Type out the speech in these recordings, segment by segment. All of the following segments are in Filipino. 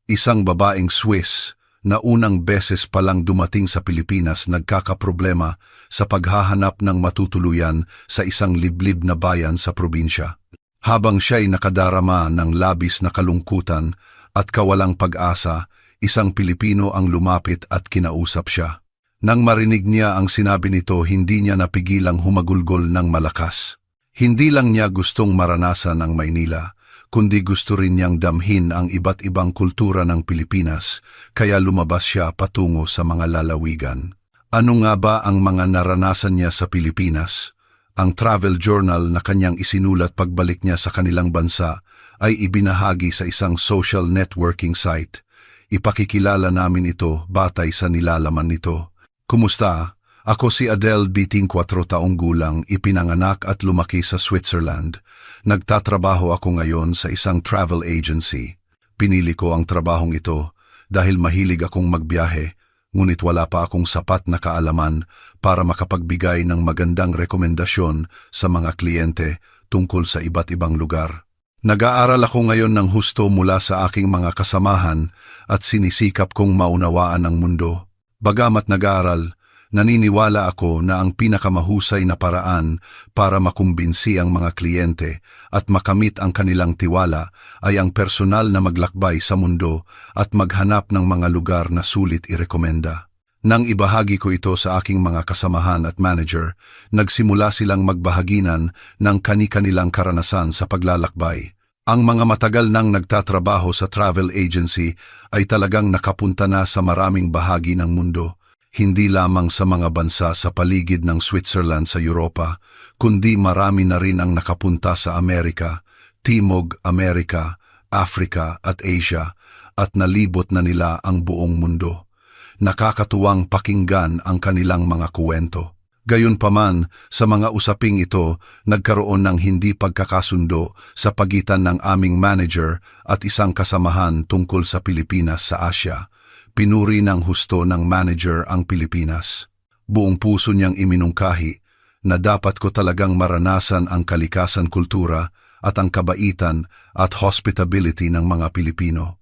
Isang babaeng Swiss na unang beses palang dumating sa Pilipinas nagkakaproblema sa paghahanap ng matutuluyan sa isang liblib na bayan sa probinsya. Habang siya'y nakadarama ng labis na kalungkutan at kawalang pag-asa, isang Pilipino ang lumapit at kinausap siya. Nang marinig niya ang sinabi nito, hindi niya napigilang humagulgol ng malakas. Hindi lang niya gustong maranasan ang Maynila, kundi gusto rin niyang damhin ang iba't ibang kultura ng Pilipinas, kaya lumabas siya patungo sa mga lalawigan. Ano nga ba ang mga naranasan niya sa Pilipinas? Ang travel journal na kanyang isinulat pagbalik niya sa kanilang bansa ay ibinahagi sa isang social networking site. Ipakikilala namin ito batay sa nilalaman nito. Kumusta? Ako si Adele, 24 taong gulang, ipinanganak at lumaki sa Switzerland. Nagtatrabaho ako ngayon sa isang travel agency. Pinili ko ang trabahong ito dahil mahilig akong magbiyahe, ngunit wala pa akong sapat na kaalaman para makapagbigay ng magandang rekomendasyon sa mga kliyente tungkol sa iba't ibang lugar. Nag-aaral ako ngayon ng husto mula sa aking mga kasamahan at sinisikap kong maunawaan ang mundo. Bagamat nag-aaral, naniniwala ako na ang pinakamahusay na paraan para makumbinsi ang mga kliyente at makamit ang kanilang tiwala ay ang personal na maglakbay sa mundo at maghanap ng mga lugar na sulit irekomenda. Nang ibahagi ko ito sa aking mga kasamahan at manager, nagsimula silang magbahaginan ng kani-kanilang karanasan sa paglalakbay. Ang mga matagal nang nagtatrabaho sa travel agency ay talagang nakapunta na sa maraming bahagi ng mundo. Hindi lamang sa mga bansa sa paligid ng Switzerland sa Europa, kundi marami na rin ang nakapunta sa Amerika, Timog Amerika, Africa at Asia, at nalibot na nila ang buong mundo. Nakakatuwang pakinggan ang kanilang mga kuwento. Gayunpaman, sa mga usaping ito, nagkaroon ng hindi pagkakasundo sa pagitan ng aming manager at isang kasamahan tungkol sa Pilipinas sa Asia. Pinuri ng husto ng manager ang Pilipinas. Buong puso niyang iminungkahi na dapat ko talagang maranasan ang kalikasan kultura at ang kabaitan at hospitality ng mga Pilipino.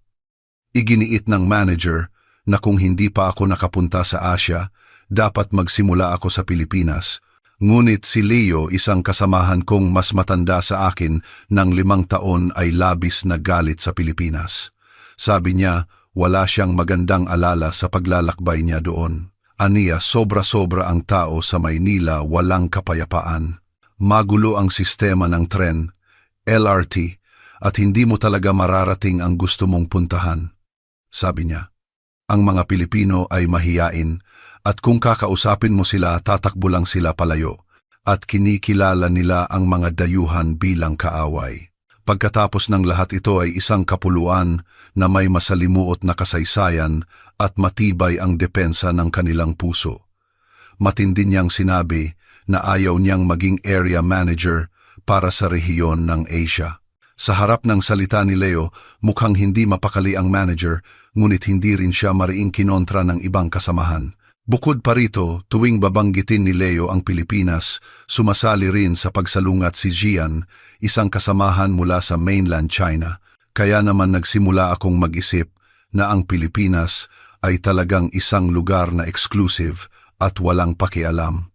Iginiit ng manager na kung hindi pa ako nakapunta sa Asia, dapat magsimula ako sa Pilipinas. Ngunit si Leo, isang kasamahan kong mas matanda sa akin ng 5 taon, ay labis na galit sa Pilipinas. Sabi niya, wala siyang magandang alala sa paglalakbay niya doon. Aniya, sobra-sobra ang tao sa Maynila, walang kapayapaan. Magulo ang sistema ng tren, LRT, at hindi mo talaga mararating ang gusto mong puntahan. Sabi niya, ang mga Pilipino ay mahiyain at kung kakausapin mo sila, tatakbo lang sila palayo at kinikilala nila ang mga dayuhan bilang kaaway. Pagkatapos ng lahat, ito ay isang kapuluan na may masalimuot na kasaysayan at matibay ang depensa ng kanilang puso. Matindi niyang sinabi na ayaw niyang maging area manager para sa rehiyon ng Asia. Sa harap ng salita ni Leo, mukhang hindi mapakali ang manager, ngunit hindi rin siya mariing kinontra ng ibang kasamahan. Bukod pa rito, tuwing babanggitin ni Leo ang Pilipinas, sumasali rin sa pagsalungat si Jian, isang kasamahan mula sa mainland China. Kaya naman nagsimula akong mag-isip na ang Pilipinas ay talagang isang lugar na exclusive at walang pakialam.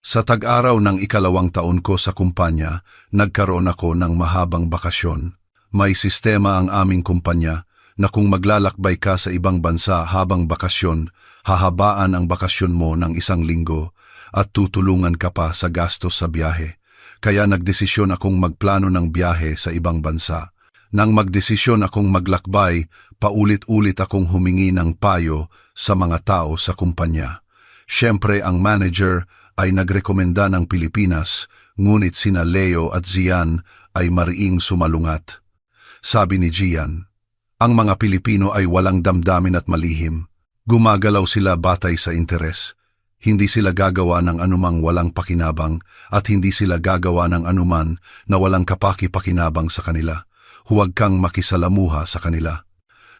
Sa tag-araw ng 2 taon ko sa kumpanya, nagkaroon ako ng mahabang bakasyon. May sistema ang aming kumpanya na kung maglalakbay ka sa ibang bansa habang bakasyon, hahabaan ang bakasyon mo ng 1 linggo at tutulungan ka pa sa gastos sa biyahe. Kaya nagdesisyon akong magplano ng biyahe sa ibang bansa. Nang magdesisyon akong maglakbay, paulit-ulit akong humingi ng payo sa mga tao sa kumpanya. Siyempre ang manager ay nagrekomenda ng Pilipinas, ngunit sina Leo at Zian ay mariing sumalungat. Sabi ni Gian, ang mga Pilipino ay walang damdamin at malihim. Gumagalaw sila batay sa interes. Hindi sila gagawa ng anumang walang pakinabang at hindi sila gagawa ng anuman na walang kapaki-pakinabang sa kanila. Huwag kang makisalamuha sa kanila.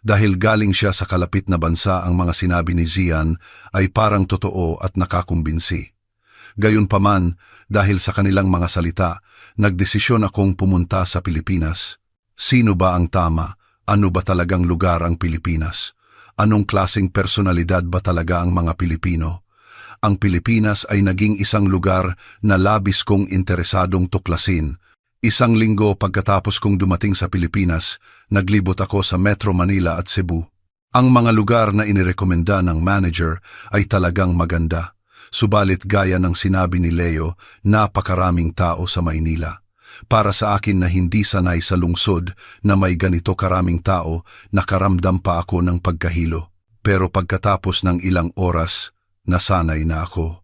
Dahil galing siya sa kalapit na bansa, ang mga sinabi ni Zian ay parang totoo at nakakumbinsi. Gayunpaman, dahil sa kanilang mga salita, nagdesisyon akong pumunta sa Pilipinas. Sino ba ang tama Ano ba talagang lugar ang Pilipinas? Anong klaseng personalidad ba talaga ang mga Pilipino? Ang Pilipinas ay naging isang lugar na labis kong interesadong tuklasin. Isang linggo pagkatapos kong dumating sa Pilipinas, naglibot ako sa Metro Manila at Cebu. Ang mga lugar na inirekomenda ng manager ay talagang maganda. Subalit gaya ng sinabi ni Leo, napakaraming tao sa Maynila. Para sa akin na hindi sanay sa lungsod na may ganito karaming tao, nakaramdam pa ako ng pagkahilo. Pero pagkatapos ng ilang oras, nasanay na ako.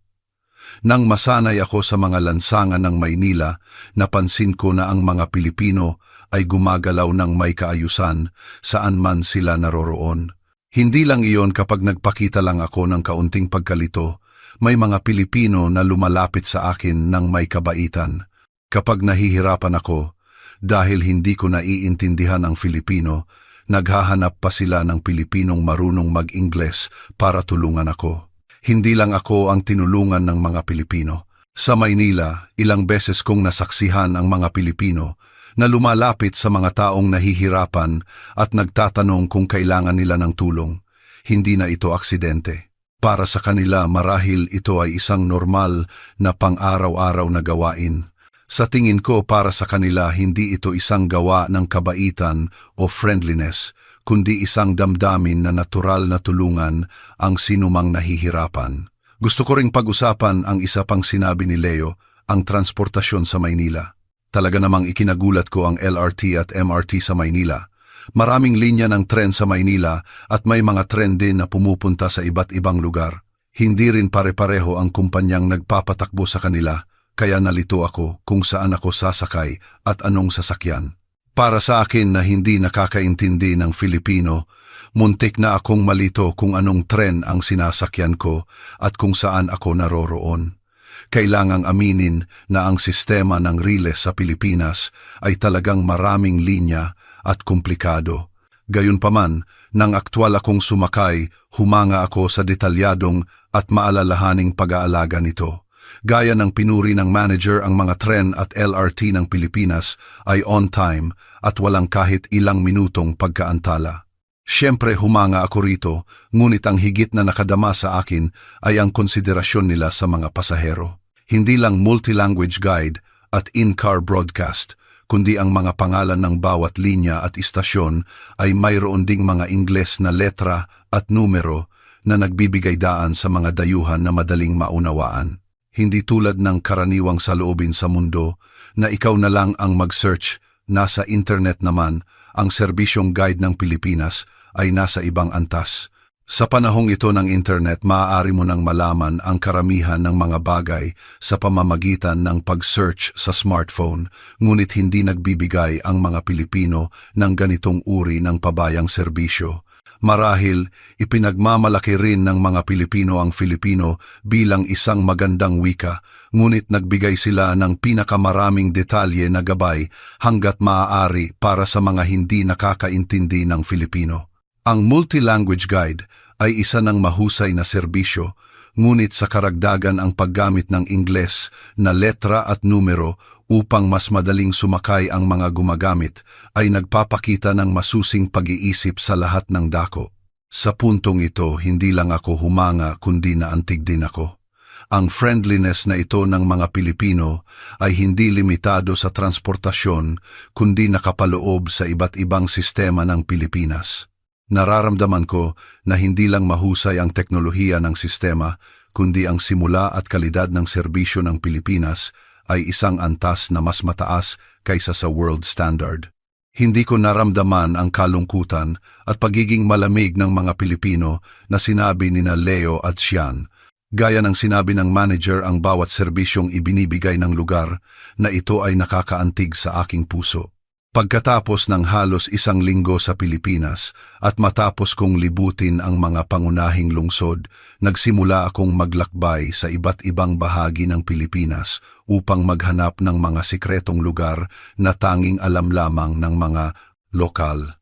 Nang masanay ako sa mga lansangan ng Maynila, napansin ko na ang mga Pilipino ay gumagalaw ng may kaayusan saan man sila naroroon. Hindi lang iyon kapag nagpakita lang ako ng kaunting pagkalito, may mga Pilipino na lumalapit sa akin ng may kabaitan. Kapag nahihirapan ako, dahil hindi ko naiintindihan ang Filipino, naghahanap pa sila ng Pilipinong marunong mag-Ingles para tulungan ako. Hindi lang ako ang tinulungan ng mga Pilipino. Sa Maynila, ilang beses kong nasaksihan ang mga Pilipino na lumalapit sa mga taong nahihirapan at nagtatanong kung kailangan nila ng tulong. Hindi na ito aksidente. Para sa kanila marahil ito ay isang normal na pang-araw-araw na gawain. Sa tingin ko para sa kanila hindi ito isang gawa ng kabaitan o friendliness, kundi isang damdamin na natural na tulungan ang sinumang nahihirapan. Gusto ko ring pag-usapan ang isa pang sinabi ni Leo, ang transportasyon sa Maynila. Talaga namang ikinagulat ko ang LRT at MRT sa Maynila. Maraming linya ng tren sa Maynila at may mga tren din na pumupunta sa iba't ibang lugar. Hindi rin pare-pareho ang kumpanyang nagpapatakbo sa kanila, kaya nalito ako kung saan ako sasakay at anong sasakyan. Para sa akin na hindi nakakaintindi ng Filipino, muntik na akong malito kung anong tren ang sinasakyan ko at kung saan ako naroroon. Kailangang aminin na ang sistema ng riles sa Pilipinas ay talagang maraming linya at komplikado. Gayunpaman, nang aktwal akong sumakay, humanga ako sa detalyadong at maalalahaning pag-aalaga nito. Gaya ng pinuri ng manager ang mga tren at LRT ng Pilipinas ay on time at walang kahit ilang minutong pagkaantala. Siyempre humanga ako rito, ngunit ang higit na nakadama sa akin ay ang konsiderasyon nila sa mga pasahero. Hindi lang multi-language guide at in-car broadcast, kundi ang mga pangalan ng bawat linya at istasyon ay mayroon ding mga Ingles na letra at numero na nagbibigay daan sa mga dayuhan na madaling maunawaan. Hindi tulad ng karaniwang saloobin sa mundo na ikaw na lang ang mag-search, nasa internet naman, ang serbisyong guide ng Pilipinas ay nasa ibang antas. Sa panahong ito ng internet, maaari mo nang malaman ang karamihan ng mga bagay sa pamamagitan ng pag-search sa smartphone, ngunit hindi nagbibigay ang mga Pilipino ng ganitong uri ng pabayang serbisyo. Marahil, ipinagmamalaki rin ng mga Pilipino ang Filipino bilang isang magandang wika, ngunit nagbigay sila ng pinakamaraming detalye na gabay hanggat maaari para sa mga hindi nakakaintindi ng Filipino. Ang multi-language guide ay isa ng mahusay na serbisyo, ngunit sa karagdagan ang paggamit ng Ingles na letra at numero upang mas madaling sumakay ang mga gumagamit ay nagpapakita ng masusing pag-iisip sa lahat ng dako. Sa puntong ito, hindi lang ako humanga kundi naantig din ako. Ang friendliness na ito ng mga Pilipino ay hindi limitado sa transportasyon kundi nakapaloob sa iba't ibang sistema ng Pilipinas. Nararamdaman ko na hindi lang mahusay ang teknolohiya ng sistema, kundi ang simula at kalidad ng serbisyo ng Pilipinas ay isang antas na mas mataas kaysa sa world standard. Hindi ko naramdaman ang kalungkutan at pagiging malamig ng mga Pilipino na sinabi ni Leo at Sian. Gaya ng sinabi ng manager ang bawat serbisyong ibinibigay ng lugar na ito ay nakakaantig sa aking puso. Pagkatapos ng halos isang linggo sa Pilipinas at matapos kong libutin ang mga pangunahing lungsod, nagsimula akong maglakbay sa iba't ibang bahagi ng Pilipinas upang maghanap ng mga sikretong lugar na tanging alam lamang ng mga lokal.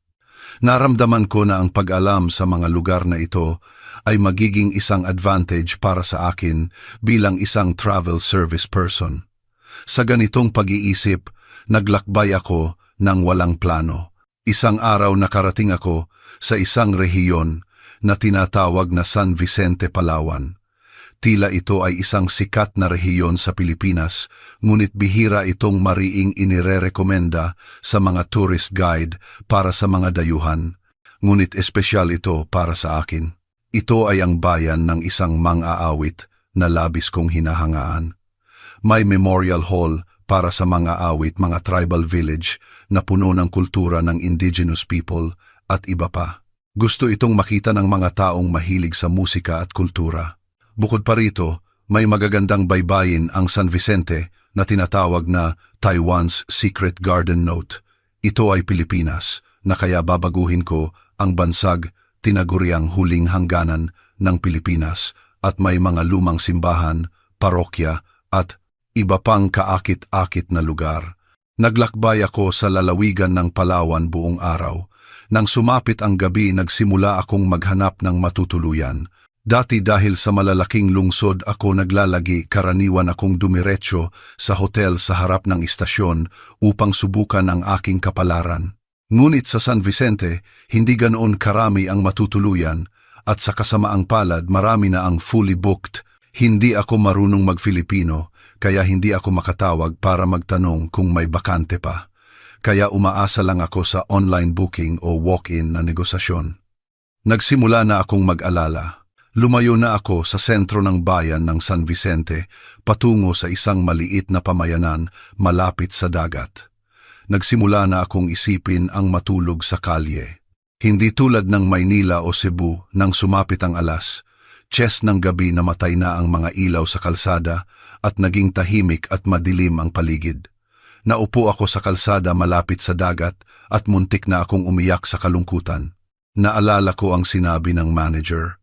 Naramdaman ko na ang pag-alam sa mga lugar na ito ay magiging isang advantage para sa akin bilang isang travel service person. Sa ganitong pag-iisip, naglakbay ako nang walang plano. Isang araw nakarating ako sa isang rehiyon na tinatawag na San Vicente, Palawan. Tila ito ay isang sikat na rehiyon sa Pilipinas, ngunit bihira itong mariing inirerekomenda sa mga tourist guide para sa mga dayuhan. Ngunit espesyal ito para sa akin. Ito ay ang bayan ng isang mang-aawit na labis kong hinahangaan. May memorial hall para sa mga awit, mga tribal village na puno ng kultura ng indigenous people at iba pa. Gusto itong makita ng mga taong mahilig sa musika at kultura. Bukod pa rito, may magagandang baybayin ang San Vicente na tinatawag na Taiwan's Secret Garden Note. Ito ay Pilipinas na kaya babaguhin ko ang bansag tinaguriang huling hangganan ng Pilipinas at may mga lumang simbahan, parokya at iba pang kaakit-akit na lugar. Naglakbay ako sa lalawigan ng Palawan buong araw. Nang sumapit ang gabi, nagsimula akong maghanap ng matutuluyan. Dati dahil sa malalaking lungsod ako naglalagi, karaniwan akong dumiretso sa hotel sa harap ng istasyon upang subukan ang aking kapalaran. Ngunit sa San Vicente, hindi ganoon karami ang matutuluyan at sa kasamaang palad marami na ang fully booked. Hindi ako marunong mag-Filipino, kaya hindi ako makatawag para magtanong kung may bakante pa. Kaya umaasa lang ako sa online booking o walk-in na negosasyon. Nagsimula na akong mag-alala. Lumayo na ako sa sentro ng bayan ng San Vicente patungo sa isang maliit na pamayanan malapit sa dagat. Nagsimula na akong isipin ang matulog sa kalye. Hindi tulad ng Maynila o Cebu nang sumapit ang alas, tiyes ng gabi namatay na ang mga ilaw sa kalsada at naging tahimik at madilim ang paligid. Naupo ako sa kalsada malapit sa dagat at muntik na akong umiyak sa kalungkutan. Naalala ko ang sinabi ng manager.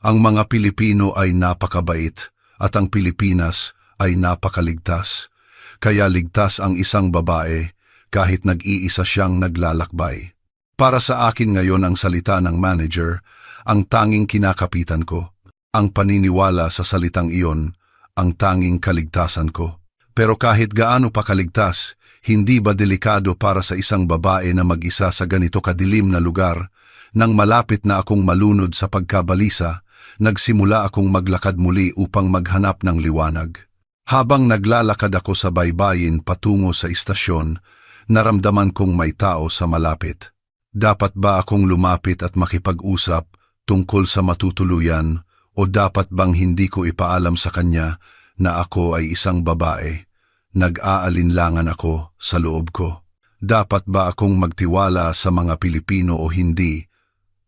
Ang mga Pilipino ay napakabait at ang Pilipinas ay napakaligtas. Kaya ligtas ang isang babae kahit nag-iisa siyang naglalakbay. Para sa akin ngayon ang salita ng manager, ang tanging kinakapitan ko. Ang paniniwala sa salitang iyon, ang tanging kaligtasan ko. Pero kahit gaano pa kaligtas, hindi ba delikado para sa isang babae na mag-isa sa ganito kadilim na lugar? Nang malapit na akong malunod sa pagkabalisa, nagsimula akong maglakad muli upang maghanap ng liwanag. Habang naglalakad ako sa baybayin patungo sa istasyon, naramdaman kong may tao sa malapit. Dapat ba akong lumapit at makipag-usap tungkol sa matutuluyan o dapat bang hindi ko ipaalam sa kanya na ako ay isang babae? Nag-aalinlangan ako sa loob ko. Dapat ba akong magtiwala sa mga Pilipino o hindi?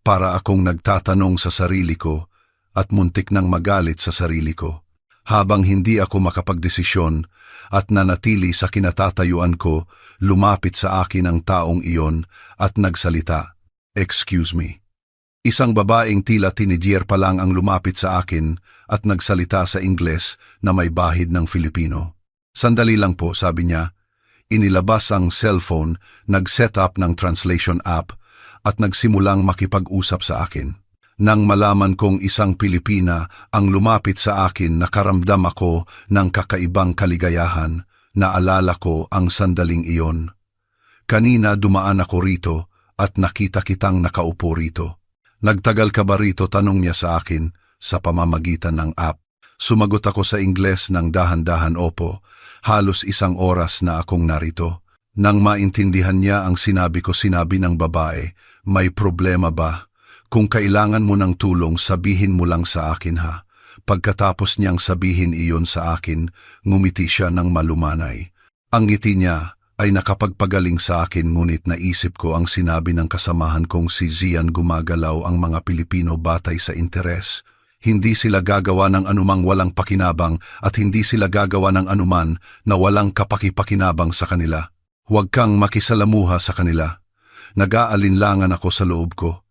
Para akong nagtatanong sa sarili ko at muntik nang magalit sa sarili ko. Habang hindi ako makapagdesisyon at nanatili sa kinatatayuan ko, lumapit sa akin ang taong iyon at nagsalita, "Excuse me." Isang babaeng tila teenager pa lang ang lumapit sa akin at nagsalita sa Ingles na may bahid ng Filipino. "Sandali lang po," sabi niya. Inilabas ang cellphone, nag-set up ng translation app at nagsimulang makipag-usap sa akin. Nang malaman kong isang Pilipina ang lumapit sa akin, nakaramdam ako ng kakaibang kaligayahan. Naalala ko ang sandaling iyon. Kanina dumaan ako rito at nakita kitang nakaupo rito. "Nagtagal ka ba rito?" tanong niya sa akin sa pamamagitan ng app. Sumagot ako sa Ingles ng dahan-dahan, "Opo, halos 1 oras na akong narito." Nang maintindihan niya ang sinabi ko, sinabi ng babae, "May problema ba? Kung kailangan mo ng tulong, sabihin mo lang sa akin ha." Pagkatapos niyang sabihin iyon sa akin, ngumiti siya ng malumanay. Ang ngiti niya ay nakapagpagaling sa akin, ngunit naisip ko ang sinabi ng kasamahan kong si Zian, gumagalaw ang mga Pilipino batay sa interes. Hindi sila gagawa ng anumang walang pakinabang at hindi sila gagawa ng anuman na walang kapaki-pakinabang sa kanila. Huwag kang makisalamuha sa kanila. Nag-aalinlangan ako sa loob ko.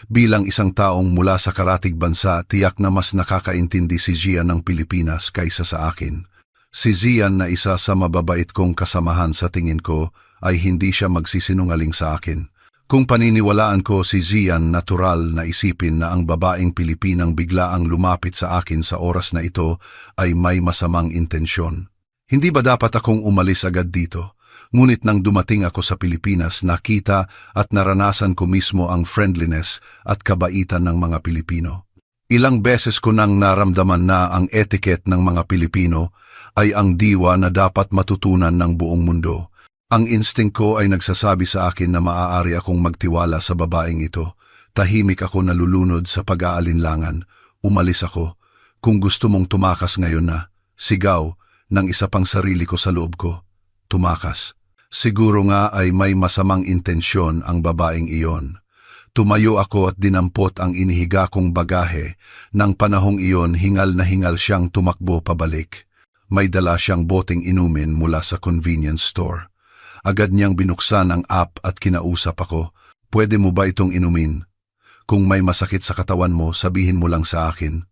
Bilang isang taong mula sa karatig bansa, tiyak na mas nakakaintindi si Zian ng Pilipinas kaysa sa akin. Si Zian na isa sa mababait kong kasamahan, sa tingin ko ay hindi siya magsisinungaling sa akin. Kung paniniwalaan ko si Zian, natural na isipin na ang babaeng Pilipinang biglaang lumapit sa akin sa oras na ito ay may masamang intensyon. Hindi ba dapat akong umalis agad dito? Ngunit nang dumating ako sa Pilipinas, nakita at naranasan ko mismo ang friendliness at kabaitan ng mga Pilipino. Ilang beses ko nang naramdaman na ang etiquette ng mga Pilipino ay ang diwa na dapat matutunan ng buong mundo. Ang instinct ko ay nagsasabi sa akin na maaari akong magtiwala sa babaeng ito. Tahimik ako nalulunod sa pag-aalinlangan. Umalis ako. Kung gusto mong tumakas ngayon na, sigaw ng isa pang sarili ko sa loob ko. Tumakas. Siguro nga ay may masamang intensyon ang babaeng iyon. Tumayo ako at dinampot ang inihiga kong bagahe. Nang panahong iyon, hingal na hingal siyang tumakbo pabalik. May dala siyang boteng inumin mula sa convenience store. Agad niyang binuksan ang app at kinausap ako. Pwede mo ba itong inumin? Kung may masakit sa katawan mo, sabihin mo lang sa akin.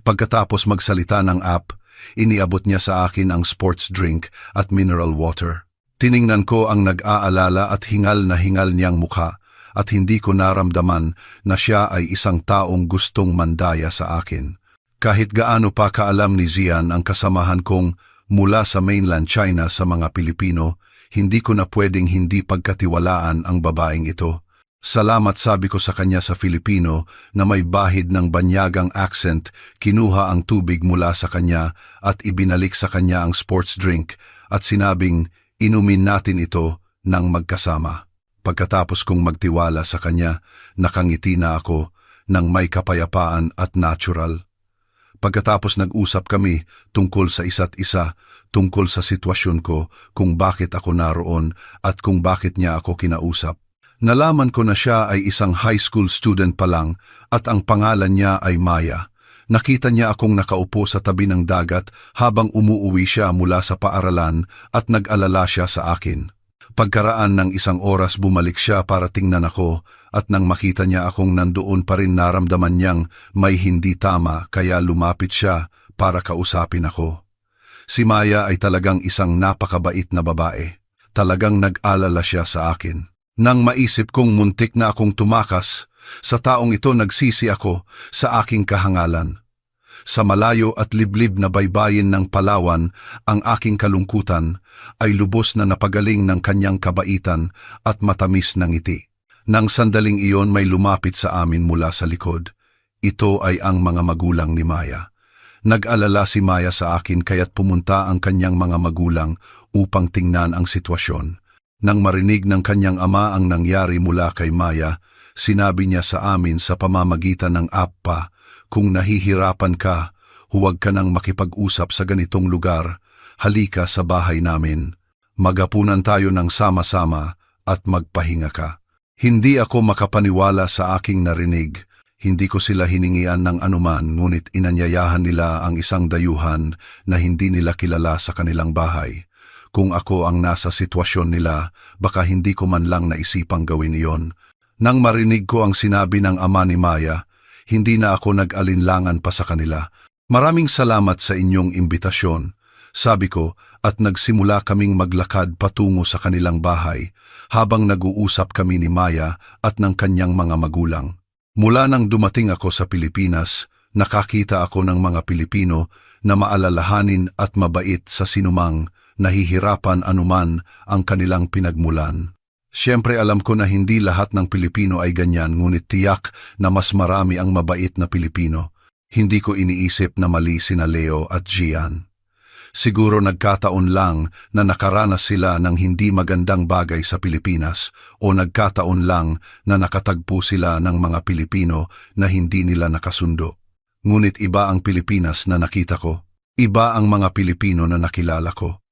Pagkatapos magsalita ng app, iniabot niya sa akin ang sports drink at mineral water. Tiningnan ko ang nag-aalala at hingal na hingal niyang mukha at hindi ko naramdaman na siya ay isang taong gustong mandaya sa akin. Kahit gaano pa kaalam ni Zian ang kasamahan kong mula sa mainland China sa mga Pilipino, hindi ko na pwedeng hindi pagkatiwalaan ang babaeng ito. Salamat, sabi ko sa kanya sa Filipino na may bahid ng banyagang accent, kinuha ang tubig mula sa kanya at ibinalik sa kanya ang sports drink at sinabing inumin natin ito ng magkasama. Pagkatapos kong magtiwala sa kanya, nakangiti na ako ng may kapayapaan at natural. Pagkatapos nag-usap kami tungkol sa isa't isa, tungkol sa sitwasyon ko, kung bakit ako naroon at kung bakit niya ako kinausap. Nalaman ko na siya ay isang high school student pa lang at ang pangalan niya ay Maya. Nakita niya akong nakaupo sa tabi ng dagat habang umuuwi siya mula sa paaralan at nag-alala siya sa akin. Pagkaraan ng isang oras bumalik siya para tingnan ako at nang makita niya akong nandoon pa rin naramdaman niyang may hindi tama kaya lumapit siya para kausapin ako. Si Maya ay talagang isang napakabait na babae. Talagang nag-alala siya sa akin. Nang maisip kong muntik na akong tumakas, sa taong ito nagsisi ako sa aking kahangalan. Sa malayo at liblib na baybayin ng Palawan, ang aking kalungkutan ay lubos na napagaling ng kanyang kabaitan at matamis na ngiti. Nang sandaling iyon may lumapit sa amin mula sa likod. Ito ay ang mga magulang ni Maya. Nag-alala si Maya sa akin kaya't pumunta ang kanyang mga magulang upang tingnan ang sitwasyon. Nang marinig ng kanyang ama ang nangyari mula kay Maya, sinabi niya sa amin sa pamamagitan ng app pa, kung nahihirapan ka, huwag ka nang makipag-usap sa ganitong lugar, halika sa bahay namin. Magapunan tayo ng sama-sama at magpahinga ka. Hindi ako makapaniwala sa aking narinig. Hindi ko sila hiningian ng anuman, ngunit inanyayahan nila ang isang dayuhan na hindi nila kilala sa kanilang bahay. Kung ako ang nasa sitwasyon nila, baka hindi ko man lang naisipang gawin iyon. Nang marinig ko ang sinabi ng ama ni Maya, hindi na ako nag-alinlangan pa sa kanila. Maraming salamat sa inyong imbitasyon, sabi ko at nagsimula kaming maglakad patungo sa kanilang bahay habang nag-uusap kami ni Maya at ng kanyang mga magulang. Mula nang dumating ako sa Pilipinas, nakakita ako ng mga Pilipino na maalalahanin at mabait sa sinumang nahihirapan anuman ang kanilang pinagmulan. Siyempre alam ko na hindi lahat ng Pilipino ay ganyan, ngunit tiyak na mas marami ang mabait na Pilipino. Hindi ko iniisip na mali sina Leo at Gian. Siguro nagkataon lang na nakaranas sila ng hindi magandang bagay sa Pilipinas o nagkataon lang na nakatagpo sila ng mga Pilipino na hindi nila nakasundo. Ngunit iba ang Pilipinas na nakita ko. Iba ang mga Pilipino na nakilala ko.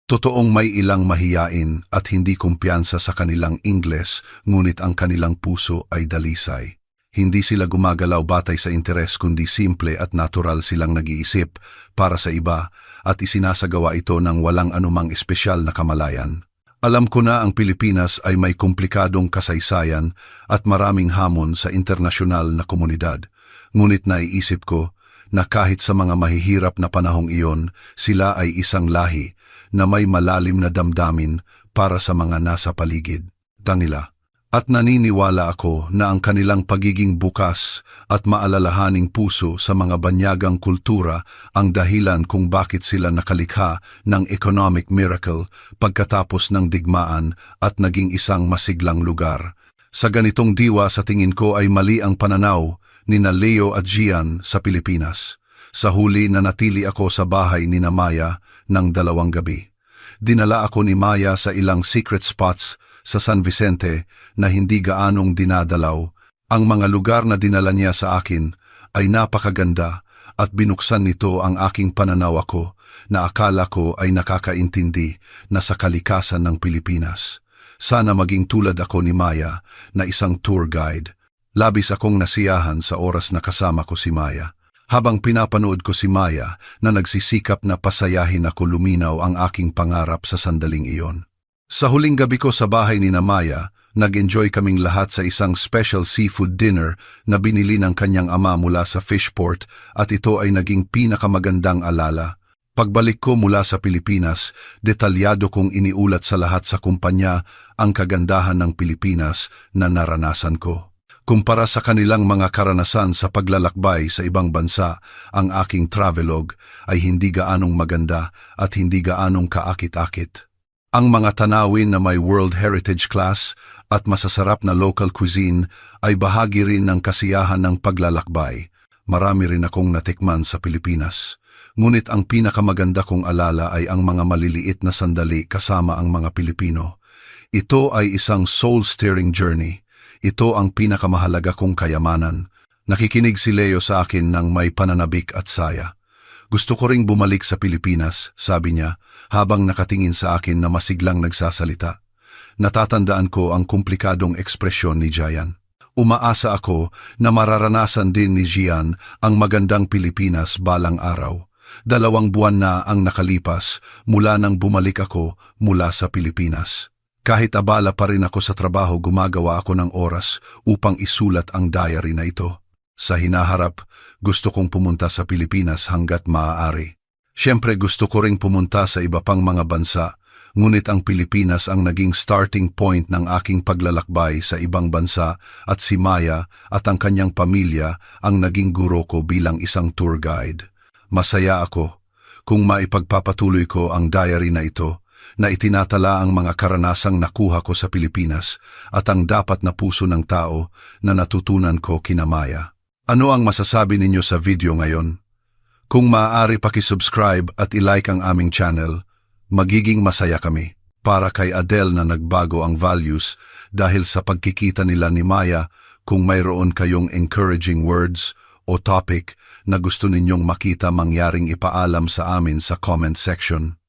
Totoong may ilang mahiyain at hindi kumpiyansa sa kanilang Ingles, ngunit ang kanilang puso ay dalisay. Hindi sila gumagalaw batay sa interes kundi simple at natural silang nag-iisip para sa iba at isinasagawa ito ng walang anumang espesyal na kamalayan. Alam ko na ang Pilipinas ay may komplikadong kasaysayan at maraming hamon sa internasyonal na komunidad, ngunit naiisip ko na kahit sa mga mahihirap na panahong iyon, sila ay isang lahi na may malalim na damdamin para sa mga nasa paligid. Tangila, At naniniwala ako na ang kanilang pagiging bukas at maalalahaning puso sa mga banyagang kultura ang dahilan kung bakit sila nakalikha ng economic miracle pagkatapos ng digmaan at naging isang masiglang lugar. Sa ganitong diwa sa tingin ko ay mali ang pananaw ni na Leo at Gian sa Pilipinas. Sa huli nanatili ako sa bahay ni na Maya ng 2 gabi. Dinala ako ni Maya sa ilang secret spots sa San Vicente na hindi gaanong dinadalaw. Ang mga lugar na dinala niya sa akin ay napakaganda at binuksan nito ang aking pananaw ako na akala ko ay nakakaintindi na sa kalikasan ng Pilipinas. Sana maging tulad ako ni Maya na isang tour guide. Labis akong nasiyahan sa oras na kasama ko si Maya. Habang pinapanood ko si Maya na nagsisikap na pasayahin ako luminaw ang aking pangarap sa sandaling iyon. Sa huling gabi ko sa bahay ni na Maya, nag-enjoy kaming lahat sa isang special seafood dinner na binili ng kanyang ama mula sa Fishport at ito ay naging pinakamagandang alala. Pagbalik ko mula sa Pilipinas, detalyado kong iniulat sa lahat sa kumpanya ang kagandahan ng Pilipinas na naranasan ko. Kumpara sa kanilang mga karanasan sa paglalakbay sa ibang bansa, ang aking travelog ay hindi gaanong maganda at hindi gaanong kaakit-akit. Ang mga tanawin na may World Heritage Class at masasarap na local cuisine ay bahagi rin ng kasiyahan ng paglalakbay. Marami rin akong natikman sa Pilipinas. Ngunit ang pinakamaganda kong alala ay ang mga maliliit na sandali kasama ang mga Pilipino. Ito ay isang soul-stirring journey. Ito ang pinakamahalaga kong kayamanan. Nakikinig si Leo sa akin ng may pananabik at saya. Gusto ko ring bumalik sa Pilipinas, sabi niya, habang nakatingin sa akin na masiglang nagsasalita. Natatandaan ko ang komplikadong ekspresyon ni Gian. Umaasa ako na mararanasan din ni Gian ang magandang Pilipinas balang araw. 2 buwan na ang nakalipas mula nang bumalik ako mula sa Pilipinas. Kahit abala pa rin ako sa trabaho, gumagawa ako ng oras upang isulat ang diary na ito. Sa hinaharap, gusto kong pumunta sa Pilipinas hanggat maaari. Siyempre gusto ko ring pumunta sa iba pang mga bansa, ngunit ang Pilipinas ang naging starting point ng aking paglalakbay sa ibang bansa at si Maya at ang kanyang pamilya ang naging guro ko bilang isang tour guide. Masaya ako kung maipagpapatuloy ko ang diary na ito na itinatala ang mga karanasang nakuha ko sa Pilipinas at ang dapat na puso ng tao na natutunan ko kina Maya. Ano ang masasabi ninyo sa video ngayon? Kung maaari paki-subscribe at i-like ang aming channel, magiging masaya kami. Para kay Adele na nagbago ang values dahil sa pagkikita nila ni Maya, kung mayroon kayong encouraging words o topic na gusto ninyong makita mangyaring ipaalam sa amin sa comment section.